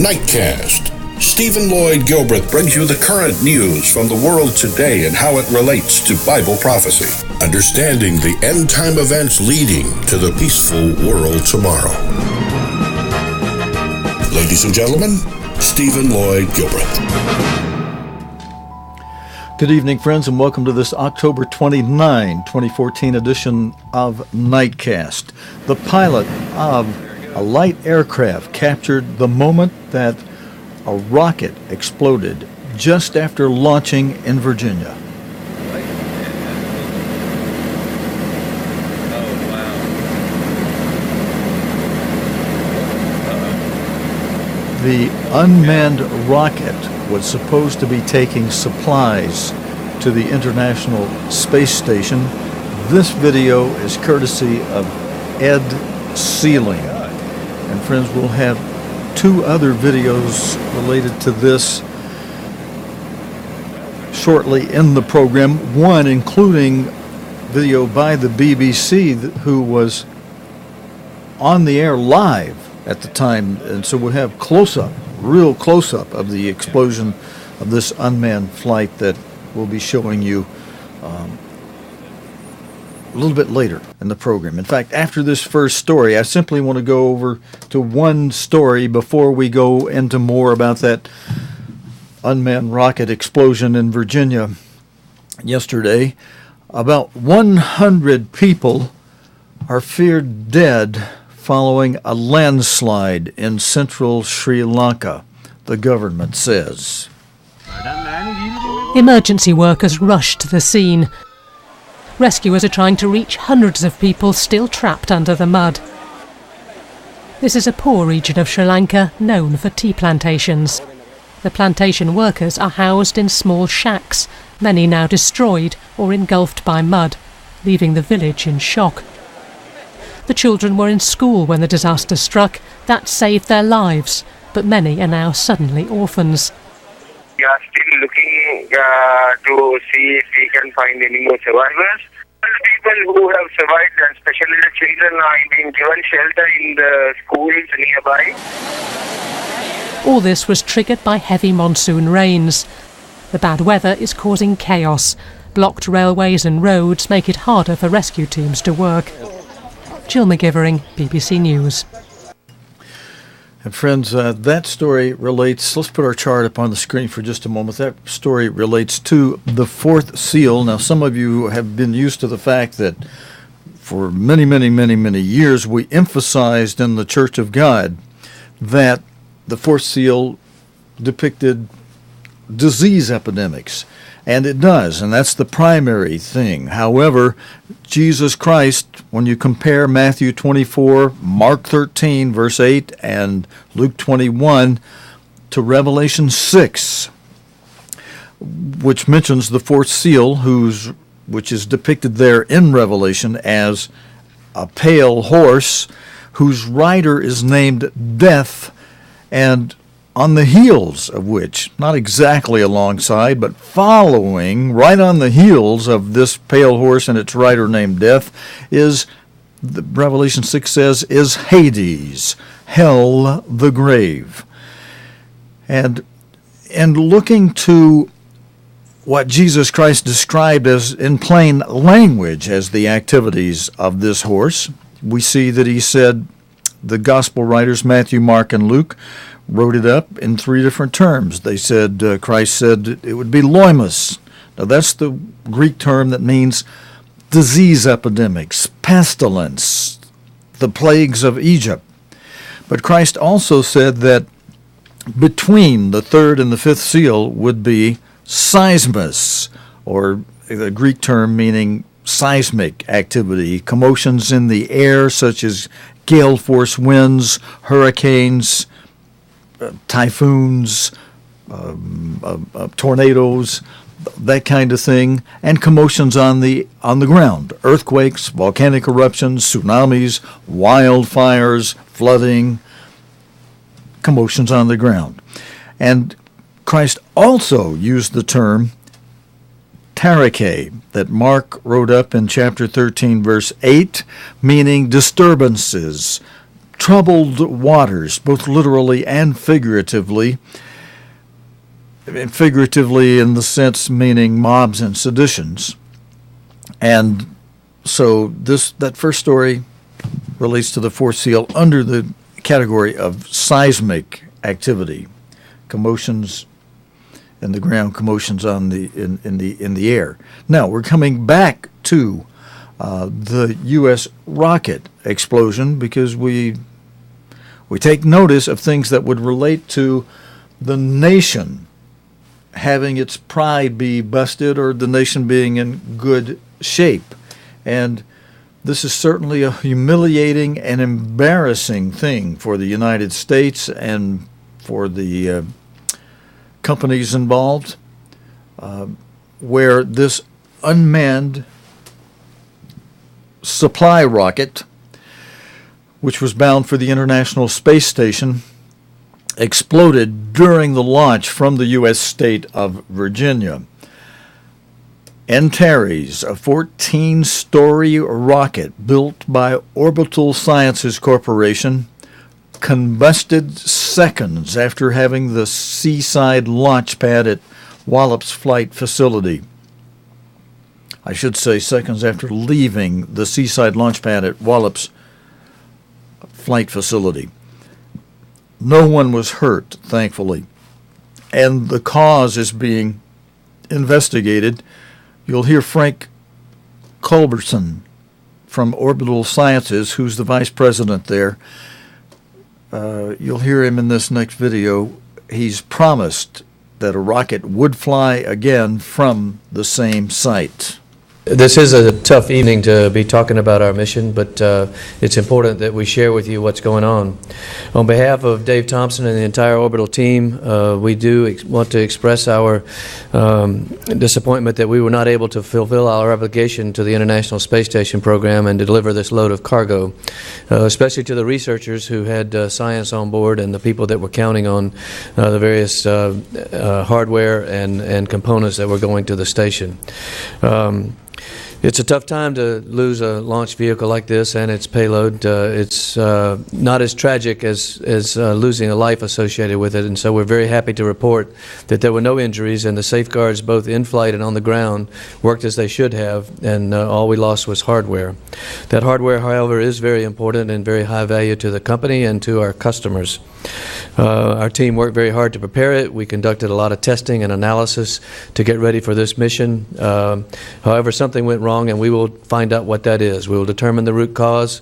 Nightcast. Stephen Lloyd Gilbreth brings you the current news from the world today and how it relates to Bible prophecy. Understanding the end-time events leading to the peaceful world tomorrow. Ladies and gentlemen, Stephen Lloyd Gilbreth. Good evening, friends, and welcome to this October 29, 2014 edition of Nightcast. The pilot of a light aircraft captured the moment that a rocket exploded just after launching in Virginia. The unmanned rocket was supposed to be taking supplies to the International Space Station. This video is courtesy of Ed Sealing. And friends, we'll have two other videos related to this shortly in the program. One including video by the BBC who was on the air live at the time, and so we'll have real close-up of the explosion of this unmanned flight that we'll be showing you a little bit later in the program. In fact, after this first story, I simply want to go over to one story before we go into more about that unmanned rocket explosion in Virginia yesterday. About 100 people are feared dead following a landslide in central Sri Lanka, the government says. Emergency workers rushed to the scene. Rescuers are trying to reach hundreds of people still trapped under the mud. This is a poor region of Sri Lanka known for tea plantations. The plantation workers are housed in small shacks, many now destroyed or engulfed by mud, leaving the village in shock. The children were in school when the disaster struck. That saved their lives, but many are now suddenly orphans. We are still looking to see if we can find any more survivors. The people who have survived, and especially the children, are being given shelter in the schools nearby. All this was triggered by heavy monsoon rains. The bad weather is causing chaos. Blocked railways and roads make it harder for rescue teams to work. Jill McGivering, BBC News. And friends, that story relates, let's put our chart up on the screen for just a moment. That story relates to the fourth seal. Now, some of you have been used to the fact that for many, many years we emphasized in the Church of God that the fourth seal depicted disease epidemics. And it does, and that's the primary thing. However, Jesus Christ, when you compare Matthew 24, Mark 13, verse 8, and Luke 21 to Revelation 6, which mentions the fourth seal, which is depicted there in Revelation as a pale horse, whose rider is named Death, and on the heels of which, not exactly alongside, but following, right on the heels of this pale horse and its rider named Death, is, Revelation 6 says, is Hades, hell, the grave. And looking to what Jesus Christ described as, in plain language, as the activities of this horse, we see that he said, the gospel writers, Matthew, Mark, and Luke, wrote it up in three different terms. They said, Christ said it would be loimos. Now that's the Greek term that means disease epidemics, pestilence, the plagues of Egypt. But Christ also said that between the third and the fifth seal would be seismos, or the Greek term meaning seismic activity, commotions in the air such as gale force winds, hurricanes, typhoons, tornadoes, that kind of thing, and commotions on the ground, earthquakes, volcanic eruptions, tsunamis, wildfires, flooding, commotions on the ground. And Christ also used the term tarake that Mark wrote up in chapter 13, verse 8, meaning disturbances, troubled waters, both literally and figuratively. And figuratively in the sense meaning mobs and seditions. And so that first story relates to the fourth seal under the category of seismic activity, commotions in the ground, commotions in the air. Now we're coming back to the U.S. rocket explosion because we take notice of things that would relate to the nation having its pride be busted or the nation being in good shape. And this is certainly a humiliating and embarrassing thing for the United States and for the companies involved, where this unmanned supply rocket, which was bound for the International Space Station, exploded during the launch from the U.S. state of Virginia. Antares, a 14-story rocket built by Orbital Sciences Corporation, combusted seconds after having the seaside launch pad at Wallops Flight Facility. I should say seconds after leaving the seaside launch pad at Wallops Flight Facility. No one was hurt, thankfully, and the cause is being investigated. You'll hear Frank Culberson from Orbital Sciences, who's the vice president there. You'll hear him in this next video. He's promised that a rocket would fly again from the same site. This is a tough evening to be talking about our mission, but it's important that we share with you what's going on. On behalf of Dave Thompson and the entire Orbital team, we do want to express our disappointment that we were not able to fulfill our obligation to the International Space Station program and deliver this load of cargo, especially to the researchers who had science on board and the people that were counting on the various hardware and components that were going to the station. It's a tough time to lose a launch vehicle like this and its payload. It's not as tragic as losing a life associated with it, and so we're very happy to report that there were no injuries and the safeguards both in flight and on the ground worked as they should have, and all we lost was hardware. That hardware, however, is very important and very high value to the company and to our customers. Our team worked very hard to prepare it. We conducted a lot of testing and analysis to get ready for this mission. However, something went wrong, and we will find out what that is. We will determine the root cause,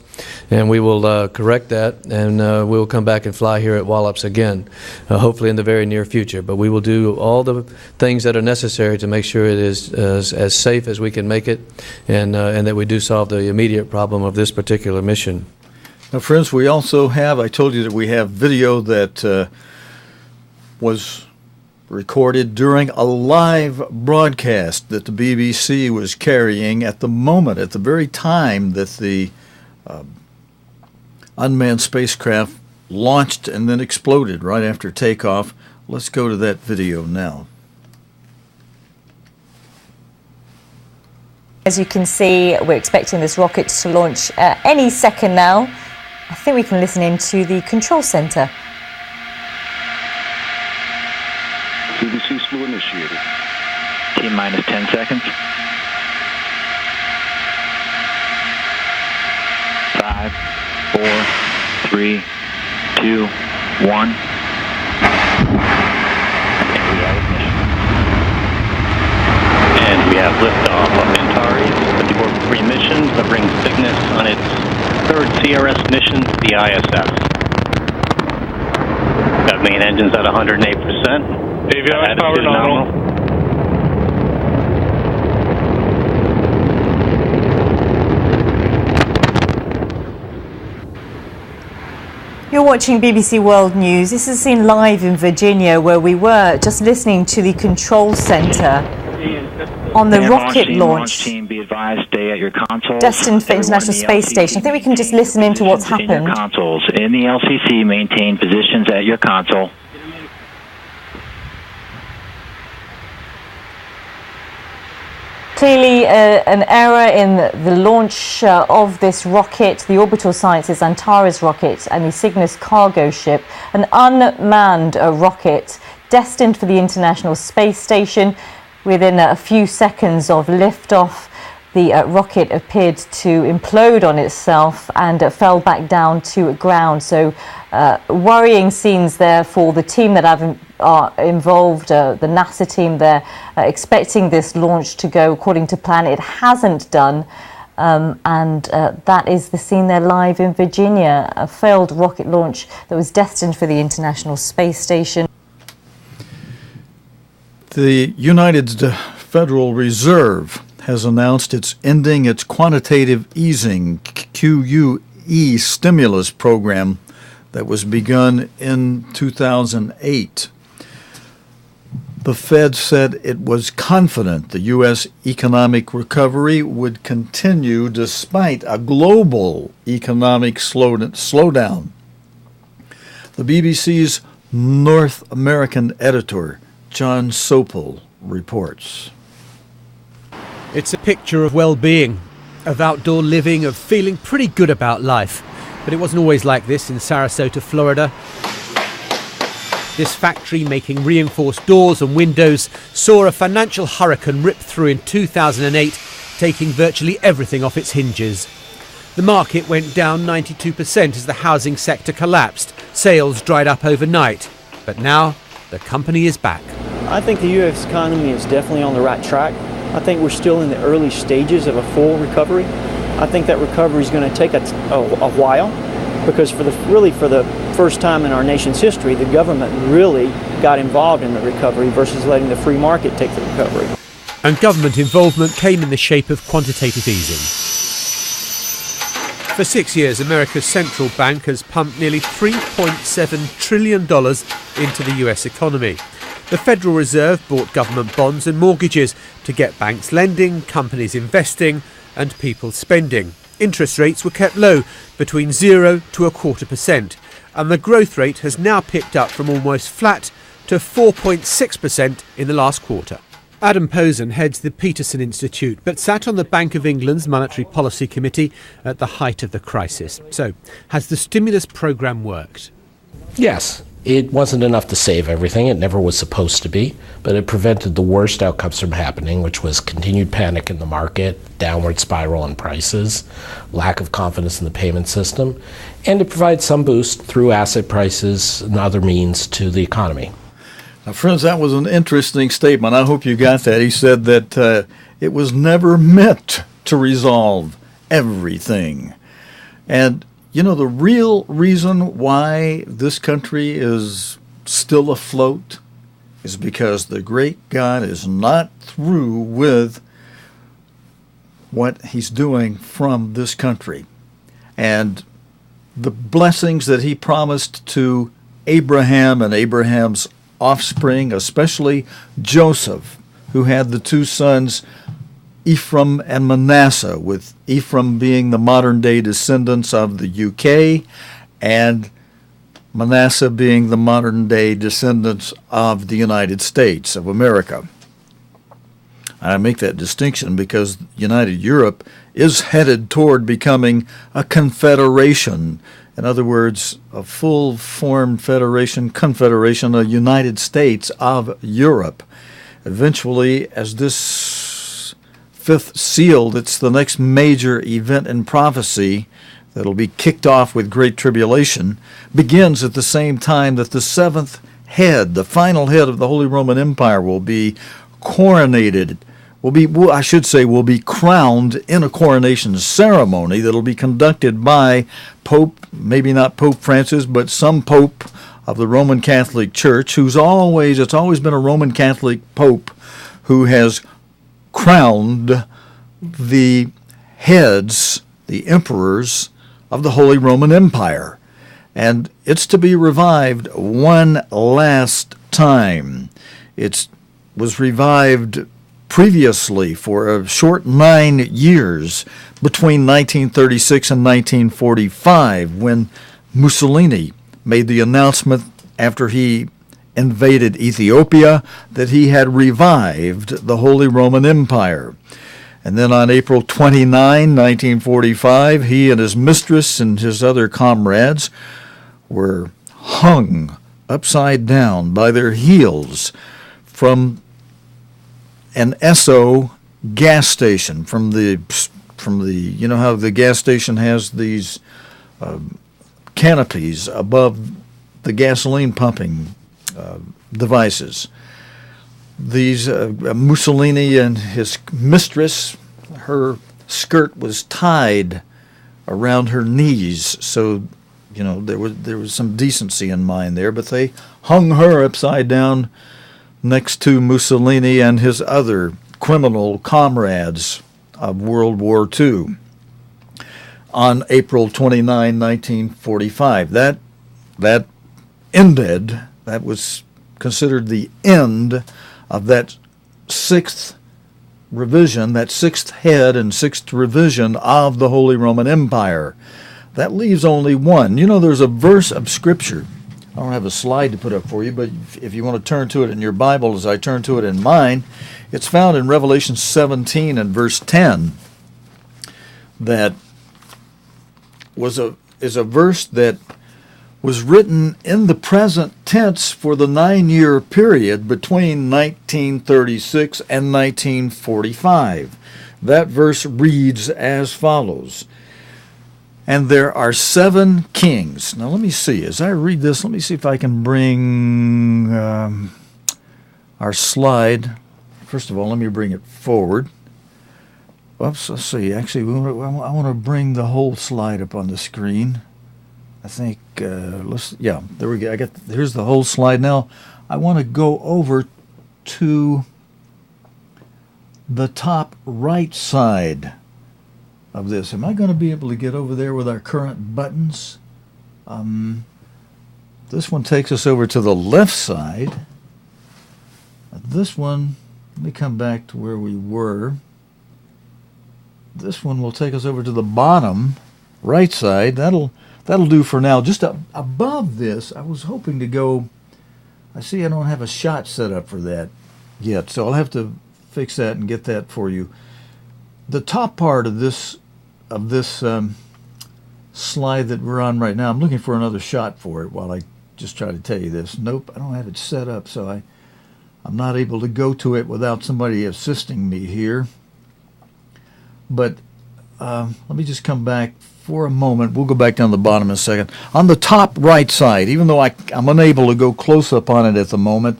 and we will correct that, and we will come back and fly here at Wallops again, hopefully in the very near future. But we will do all the things that are necessary to make sure it is as safe as we can make it, and that we do solve the immediate problem of this particular mission. Now, friends, we also have, I told you that we have video that was recorded during a live broadcast that the BBC was carrying at the moment, at the very time that the unmanned spacecraft launched and then exploded right after takeoff. Let's go to that video now. As you can see, we're expecting this rocket to launch any second now. I think we can listen into the control center. BBC slew initiated. T-minus 10 seconds. 5, 4, 3, 2, 1. And we have liftoff of Antares, the Orbital 3 mission that brings Cygnus on its third CRS mission to the ISS. Got main engines at 108%. Avionics power nominal. You're watching BBC World News. This is seen live in Virginia, where we were just listening to the control center on the rocket launch Team, be advised, stay at your consoles. destined for International Space Station. I think we can just listen into what's happened. In your consoles. In the LCC, maintain positions at your console. Clearly an error in the launch of this rocket, the Orbital Sciences Antares rocket and the Cygnus cargo ship, an unmanned rocket destined for the International Space Station. Within a few seconds of liftoff, the rocket appeared to implode on itself and fell back down to ground. So worrying scenes there for the team that are involved, the NASA team. They're expecting this launch to go according to plan. It hasn't done. And that is the scene there live in Virginia, a failed rocket launch that was destined for the International Space Station. The United Federal Reserve has announced it's ending its quantitative easing QE stimulus program that was begun in 2008. The Fed said it was confident the U.S. economic recovery would continue despite a global economic slowdown. The BBC's North American editor, John Sopel, reports. It's a picture of well-being, of outdoor living, of feeling pretty good about life. But it wasn't always like this in Sarasota, Florida. This factory making reinforced doors and windows saw a financial hurricane rip through in 2008, taking virtually everything off its hinges. The market went down 92% as the housing sector collapsed. Sales dried up overnight. But now, the company is back. I think the U.S. economy is definitely on the right track. I think we're still in the early stages of a full recovery. I think that recovery is going to take a while, because for the first time in our nation's history, the government really got involved in the recovery versus letting the free market take the recovery. And government involvement came in the shape of quantitative easing. For 6 years, America's central bank has pumped nearly $3.7 trillion into the US economy. The Federal Reserve bought government bonds and mortgages to get banks lending, companies investing and people spending. Interest rates were kept low, between 0 to 0.25%, and the growth rate has now picked up from almost flat to 4.6% in the last quarter. Adam Posen heads the Peterson Institute, but sat on the Bank of England's Monetary Policy Committee at the height of the crisis. So, has the stimulus programme worked? Yes. It wasn't enough to save everything. It never was supposed to be, but it prevented the worst outcomes from happening, which was continued panic in the market, downward spiral in prices, lack of confidence in the payment system, and it provides some boost through asset prices and other means to the economy. Now, friends, that was an interesting statement. I hope you got that. He said that it was never meant to resolve everything. And you know, the real reason why this country is still afloat is because the great God is not through with what he's doing from this country. And the blessings that he promised to Abraham and Abraham's offspring, especially Joseph, who had the two sons Ephraim and Manasseh, with Ephraim being the modern-day descendants of the UK and Manasseh being the modern-day descendants of the United States of America. I make that distinction because United Europe is headed toward becoming a confederation. In other words, a full-formed confederation, a United States of Europe. Eventually, as this fifth seal, it's the next major event in prophecy that'll be kicked off with great tribulation, begins at the same time that the seventh head, the final head of the Holy Roman Empire, will be coronated, will be crowned in a coronation ceremony that'll be conducted by Pope, maybe not Pope Francis, but some Pope of the Roman Catholic Church, it's always been a Roman Catholic Pope who has crowned the heads, the emperors of the Holy Roman Empire. And it's to be revived one last time. It was revived previously for a short 9 years between 1936 and 1945, when Mussolini made the announcement after he invaded Ethiopia that he had revived the Holy Roman Empire. And then on April 29, 1945, he and his mistress and his other comrades were hung upside down by their heels from an Esso gas station, from the you know how the gas station has these canopies above the gasoline pumping devices. These Mussolini and his mistress, her skirt was tied around her knees, so you know there was some decency in mind there. But they hung her upside down next to Mussolini and his other criminal comrades of World War II on April 29, 1945. That ended. That was considered the end of that sixth revision, that sixth head and sixth revision of the Holy Roman Empire. That leaves only one. You know, there's a verse of Scripture. I don't have a slide to put up for you, but if you want to turn to it in your Bible as I turn to it in mine, it's found in Revelation 17 and verse 10. That is a verse that was written in the present tense for the 9-year period between 1936 and 1945. That verse reads as follows: "And there are 7 kings." Now let me see, as I read this, let me see if I can bring our slide. First of all, let me bring it forward. Oops, let's see. Actually, I want to bring the whole slide up on the screen. I think, there we go. Here's the whole slide. Now, I want to go over to the top right side of this. Am I going to be able to get over there with our current buttons? This one takes us over to the left side. This one, let me come back to where we were. This one will take us over to the bottom right side. That'll do for now. Just above this, I was hoping to go. I see I don't have a shot set up for that yet, so I'll have to fix that and get that for you. The top part of this slide that we're on right now, I'm looking for another shot for it while I just try to tell you this. Nope, I don't have it set up, so I'm not able to go to it without somebody assisting me here. But let me just come back for a moment. We'll go back down the bottom in a second. On the top right side, even though I'm unable to go close up on it at the moment,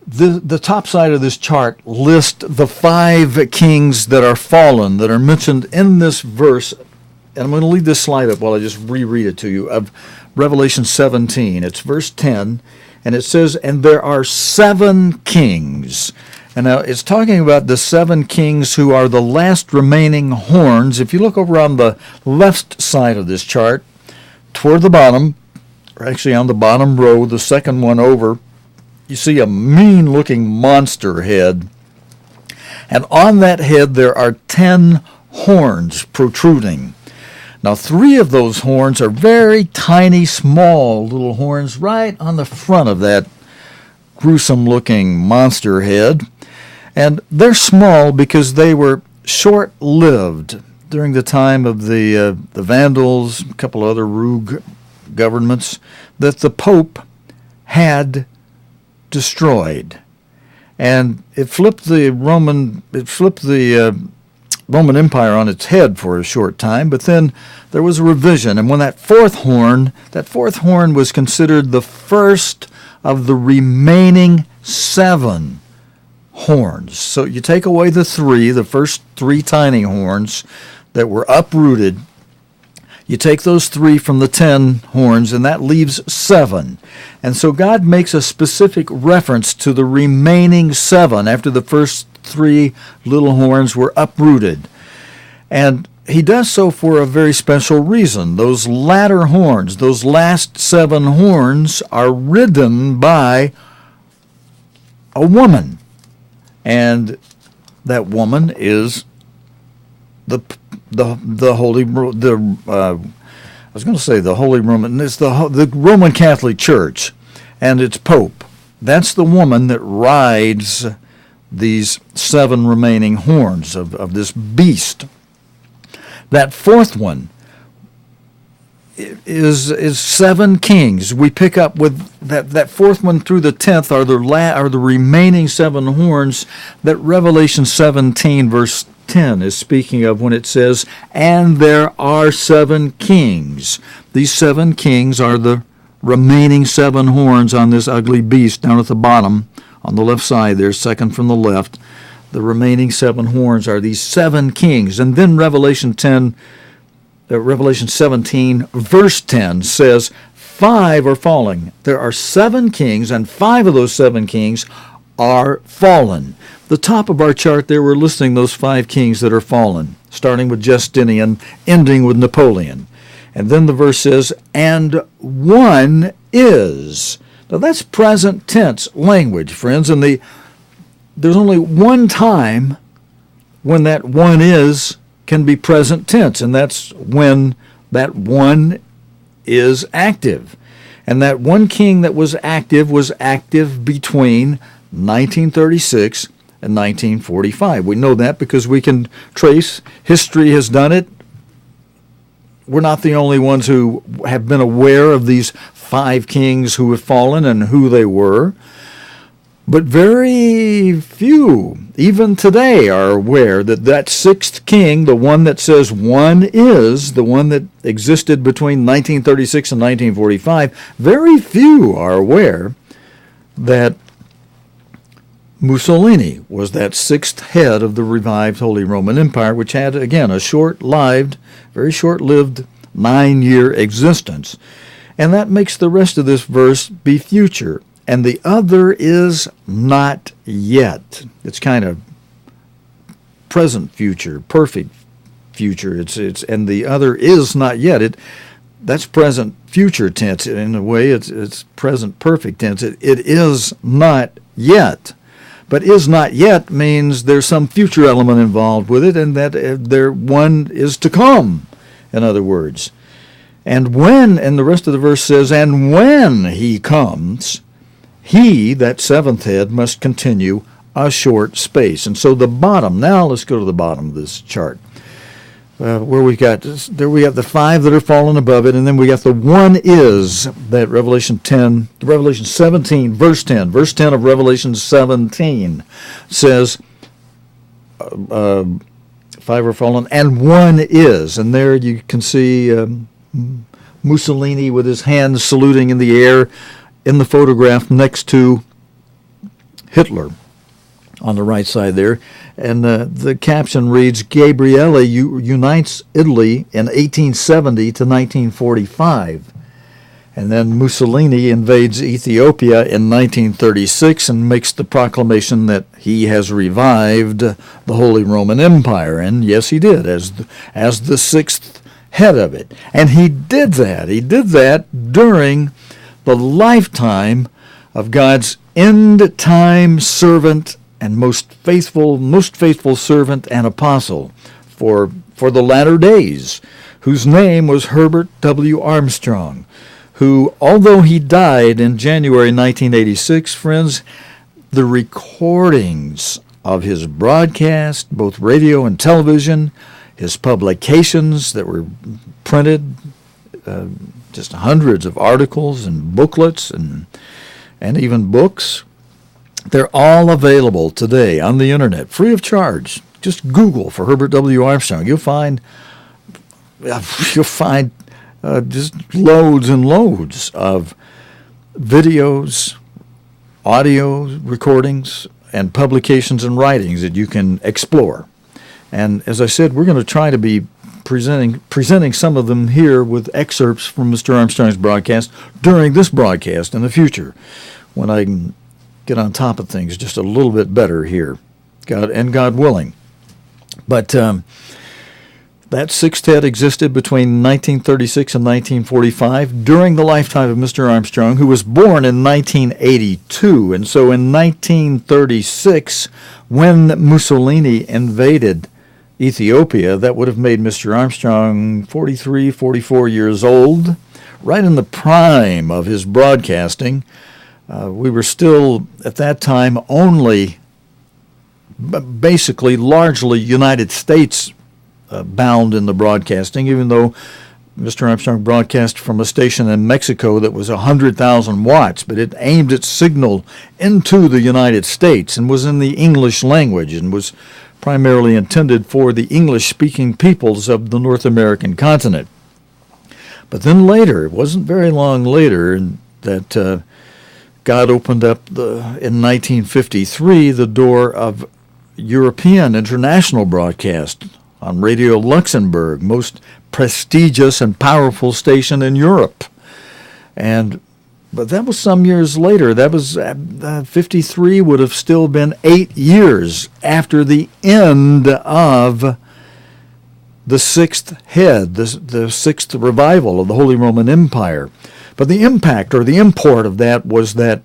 the top side of this chart lists the 5 kings that are fallen, that are mentioned in this verse. And I'm going to leave this slide up while I just reread it to you, of Revelation 17. It's verse 10, and it says, "And there are 7 kings." And now it's talking about the 7 kings who are the last remaining horns. If you look over on the left side of this chart, toward the bottom, or actually on the bottom row, the second one over, you see a mean-looking monster head. And on that head there are 10 horns protruding. Now 3 of those horns are very tiny, small little horns right on the front of that gruesome-looking monster head. And they're small because they were short-lived during the time of the Vandals, a couple other rogue governments that the Pope had destroyed. And it flipped the Roman Empire on its head for a short time, but then there was a revision. And when that fourth horn was considered the first of the remaining 7 horns. So you take away the first 3 tiny horns that were uprooted. You take those 3 from the 10 horns, and that leaves 7. And so God makes a specific reference to the remaining 7 after the first 3 little horns were uprooted. And he does so for a very special reason. Those latter horns, those last 7 horns, are ridden by a woman. And that woman is the Holy Roman. It's the Roman Catholic Church, and its Pope. That's the woman that rides these 7 remaining horns of this beast. That fourth one is 7 kings. We pick up with that fourth one through the 10th are the remaining 7 horns that Revelation 17 verse 10 is speaking of when it says, "And there are 7 kings." These 7 kings are the remaining 7 horns on this ugly beast down at the bottom on the left side there, second from the left. The remaining 7 horns are these 7 kings. And then Revelation 17 verse 10 says 5 are falling. There are 7 kings, and 5 of those 7 kings are fallen. The top of our chart there, we're listing those 5 kings that are fallen, starting with Justinian, ending with Napoleon. And then the verse says, "And one is." Now that's present tense language, friends, and there's only one time when that one is can be present tense, and that's when that one is active. And that one king that was active between 1936 and 1945. We know that because we can trace, history has done it. We're not the only ones who have been aware of these 5 kings who have fallen and who they were. But very few, even today, are aware that that 6th king, the one that says one is, the one that existed between 1936 and 1945, very few are aware that Mussolini was that 6th head of the revived Holy Roman Empire, which had, again, a very short-lived 9-year existence. And that makes the rest of this verse be future. And the other is not yet. It's kind of present future, perfect future. It's and the other is not yet. That's present future tense. In a way, it's present perfect tense. It is not yet. But is not yet means there's some future element involved with it, and that there one is to come, in other words. And the rest of the verse says, "And when he comes, he," that 7th head, "must continue a short space." And so the bottom, now let's go to the bottom of this chart, where we got the 5 that are fallen above it, and then we got the one is that Revelation 17, verse 10 of Revelation 17 says 5 are fallen, and one is. And there you can see Mussolini with his hands saluting in the air in the photograph next to Hitler on the right side there. And the caption reads, "Gabriele unites Italy in 1870 to 1945. And then Mussolini invades Ethiopia in 1936 and makes the proclamation that he has revived the Holy Roman Empire. And yes, he did, as the 6th head of it. And he did that. He did that during the lifetime of God's end-time servant and most faithful servant and apostle for the latter days, whose name was Herbert W. Armstrong, who, although he died in January 1986, friends, the recordings of his broadcast, both radio and television, his publications that were printed, just hundreds of articles and booklets and even books. They're all available today on the internet, free of charge. Just Google for Herbert W. Armstrong. You'll find just loads and loads of videos, audio recordings, and publications and writings that you can explore. And as I said, we're going to try to be presenting some of them here with excerpts from Mr. Armstrong's broadcast during this broadcast in the future, when I can get on top of things just a little bit better here, God willing. But that 6th head existed between 1936 and 1945 during the lifetime of Mr. Armstrong, who was born in 1982. And so in 1936, when Mussolini invaded Ethiopia, that would have made Mr. Armstrong 43, 44 years old, right in the prime of his broadcasting. We were still, at that time, only basically largely United States bound in the broadcasting, even though Mr. Armstrong broadcast from a station in Mexico that was 100,000 watts, but it aimed its signal into the United States and was in the English language and was primarily intended for the English-speaking peoples of the North American continent. But then later, it wasn't very long later, that God opened up in 1953 the door of European international broadcast on Radio Luxembourg, most prestigious and powerful station in Europe. But that was some years later. That was 53 would have still been 8 years after the end of the sixth head, the sixth revival of the Holy Roman Empire. But the impact or the import of that was that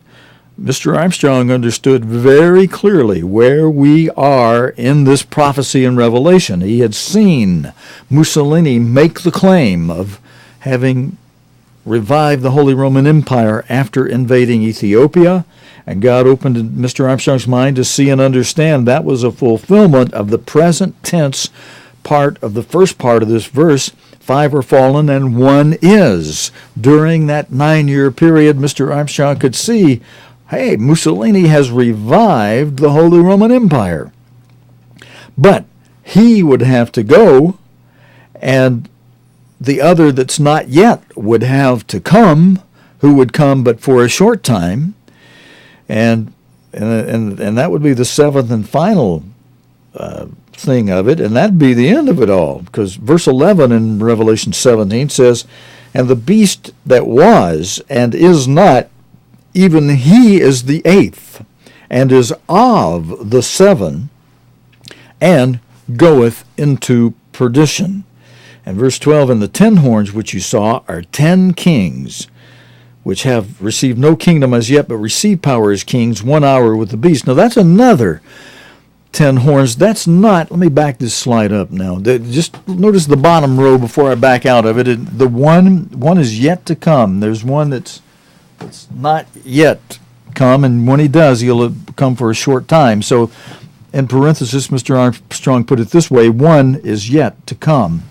Mr. Armstrong understood very clearly where we are in this prophecy and revelation. He had seen Mussolini make the claim of having revived the Holy Roman Empire after invading Ethiopia, and God opened Mr. Armstrong's mind to see and understand that was a fulfillment of the present tense part of the first part of this verse. 5 are fallen and 1 is. During that 9-year period, Mr. Armstrong could see, hey, Mussolini has revived the Holy Roman Empire. But he would have to go, and the other that's not yet would have to come, who would come but for a short time, and that would be the seventh and final thing of it, and that'd be the end of it all, because verse 11 in Revelation 17 says, and the beast that was and is not, even he is the eighth, and is of the seven, and goeth into perdition. And verse 12, and the 10 horns which you saw are 10 kings, which have received no kingdom as yet, but receive power as kings 1 hour with the beast. Now that's another 10 horns. That's not, let me back this slide up now. Just notice the bottom row before I back out of it. The one is yet to come. There's one that's not yet come, and when he does, he'll come for a short time. So in parenthesis, Mr. Armstrong put it this way, 1 is yet to come.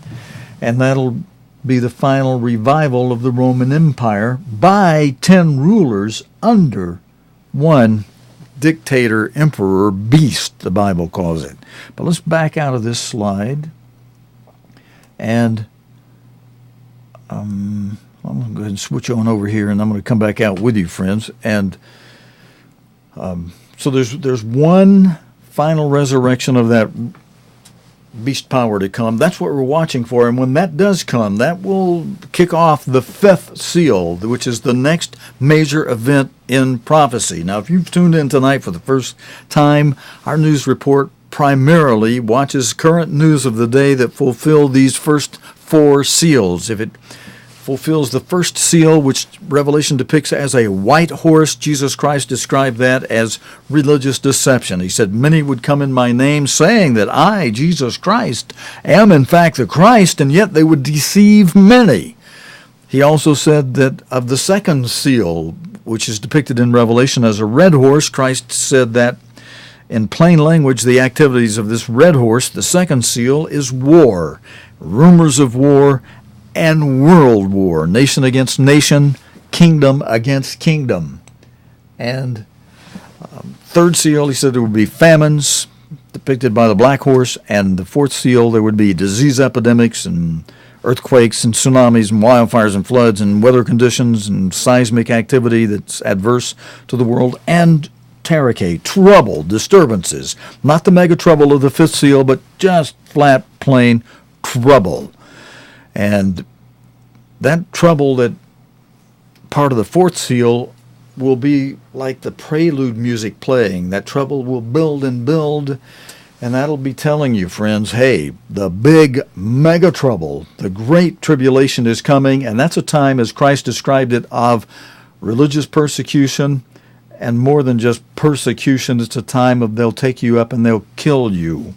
And that'll be the final revival of the Roman Empire by 10 rulers under 1 dictator, emperor, beast, the Bible calls it. But let's back out of this slide. And I'm going to go ahead and switch on over here, and I'm going to come back out with you, friends. And so there's one final resurrection of that beast power to come. That's what we're watching for. And when that does come, that will kick off the 5th seal, which is the next major event in prophecy. Now, if you've tuned in tonight for the first time, our news report primarily watches current news of the day that fulfill these first 4 seals. If it fulfills the first seal, which Revelation depicts as a white horse, Jesus Christ described that as religious deception. He said, many would come in my name saying that I, Jesus Christ, am in fact the Christ, and yet they would deceive many. He also said that of the second seal, which is depicted in Revelation as a red horse, Christ said that in plain language, the activities of this red horse, the second seal, is war, rumors of war, and world war, nation against nation, kingdom against kingdom. And third seal, he said there would be famines depicted by the black horse, and the fourth seal, there would be disease epidemics and earthquakes and tsunamis and wildfires and floods and weather conditions and seismic activity that's adverse to the world, and terroricade, trouble, disturbances. Not the mega trouble of the 5th seal, but just flat, plain trouble. And that trouble, that part of the 4th seal, will be like the prelude music playing. That trouble will build and build, and that'll be telling you, friends, hey, the big mega trouble, the great tribulation is coming, and that's a time, as Christ described it, of religious persecution, and more than just persecution, it's a time of they'll take you up and they'll kill you.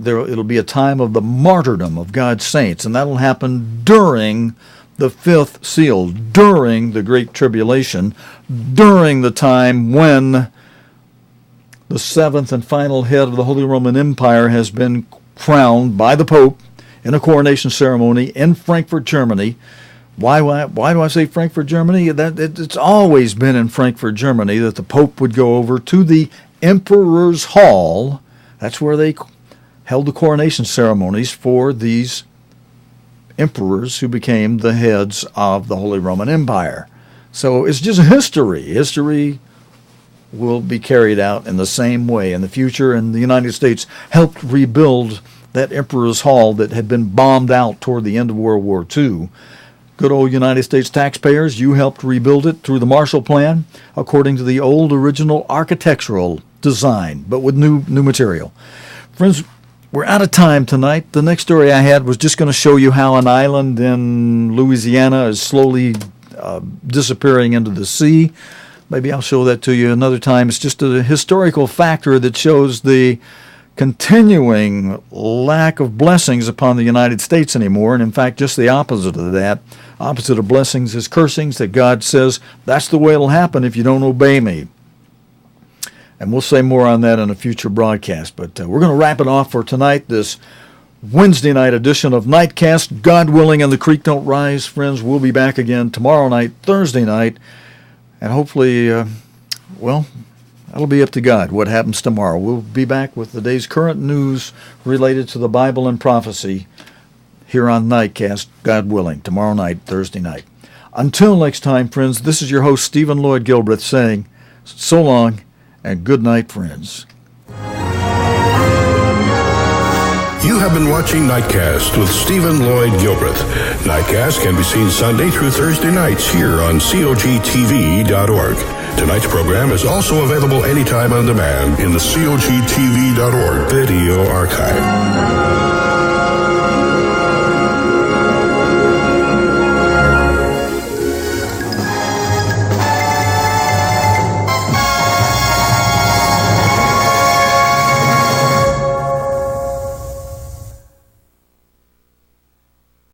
It'll be a time of the martyrdom of God's saints, and that'll happen during the 5th seal, during the Great Tribulation, during the time when the seventh and final head of the Holy Roman Empire, has been crowned by the Pope in a coronation ceremony in Frankfurt, Germany. Why do I say Frankfurt, Germany? It's always been in Frankfurt, Germany, that the Pope would go over to the Emperor's Hall. That's where they held the coronation ceremonies for these emperors who became the heads of the Holy Roman Empire. So it's just history. History will be carried out in the same way in the future, and the United States helped rebuild that Emperor's Hall that had been bombed out toward the end of World War II. Good old United States taxpayers, you helped rebuild it through the Marshall Plan, according to the old original architectural design, but with new material. Friends, we're out of time tonight. The next story I had was just going to show you how an island in Louisiana is slowly disappearing into the sea. Maybe I'll show that to you another time. It's just a historical factor that shows the continuing lack of blessings upon the United States anymore, and in fact just the opposite of that. Opposite of blessings is cursings, that God says that's the way it'll happen if you don't obey me. And we'll say more on that in a future broadcast, but we're going to wrap it off for tonight, this Wednesday night edition of Nightcast. God willing and the creek don't rise, friends. We'll be back again tomorrow night, Thursday night, and hopefully, that'll be up to God what happens tomorrow. We'll be back with the day's current news related to the Bible and prophecy here on Nightcast, God willing, tomorrow night, Thursday night. Until next time, friends, this is your host, Stephen Lloyd Gilbreth, saying so long and good night, friends. You have been watching Nightcast with Stephen Lloyd Gilbreth. Nightcast can be seen Sunday through Thursday nights here on cogtv.org. Tonight's program is also available anytime on demand in the cogtv.org video archive.